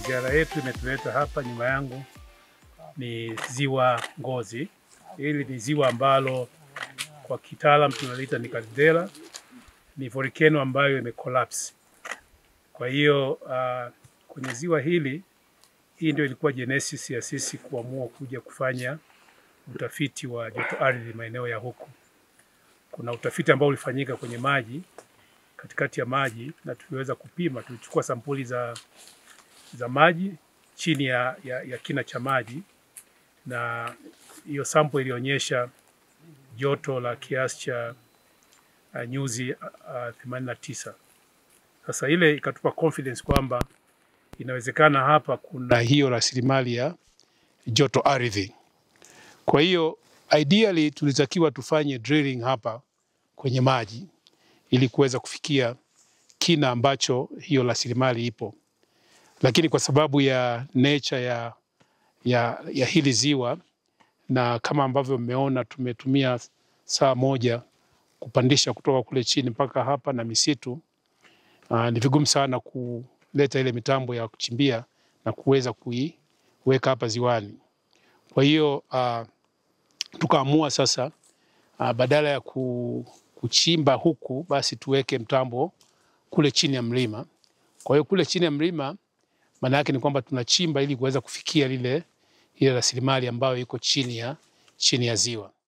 Ziara yetu imetuleta hapa, nyuma yangu ni ziwa Ngozi. Hili ni ziwa ambalo kwa kitaalamu tunaliita ni caldera, ni volcano ambayo imecollapse. Kwa hiyo kwenye ziwa hili, hii ndio ilikuwa genesis ya sisi kuamua kuja kufanya utafiti wa joto ardhi maeneo ya huku. Kuna utafiti ambao ulifanyika kwenye maji, katikati ya maji, na tuliweza kupima. Tulichukua sampuli za maji chini ya kina cha maji, na hiyo sample ilionyesha joto la kiasi cha nyuzi 89. Sasa ile ikatupa confidence kwamba inawezekana hapa kuna hiyo rasilimali ya joto ardhi. Kwa hiyo ideally tulitakiwa tufanye drilling hapa kwenye maji ili kuweza kufikia kina ambacho hiyo rasilimali ipo. Lakini kwa sababu ya nature ya hili ziwa, na kama ambavyo mmeona tumetumia saa moja kupandisha kutoka kule chini mpaka hapa na misitu, ni vigumu sana kuleta ile mitambo ya kuchimbia na kuweza kuiweka hapa ziwani. Kwa hiyo tukaamua sasa badala ya kuchimba huku, basi tuweke mtambo kule chini ya mlima. Kwa hiyo kule chini ya mlima maana yake ni kwamba tunachimba ili kuweza kufikia ile rasilimali ambayo iko chini ya ziwa.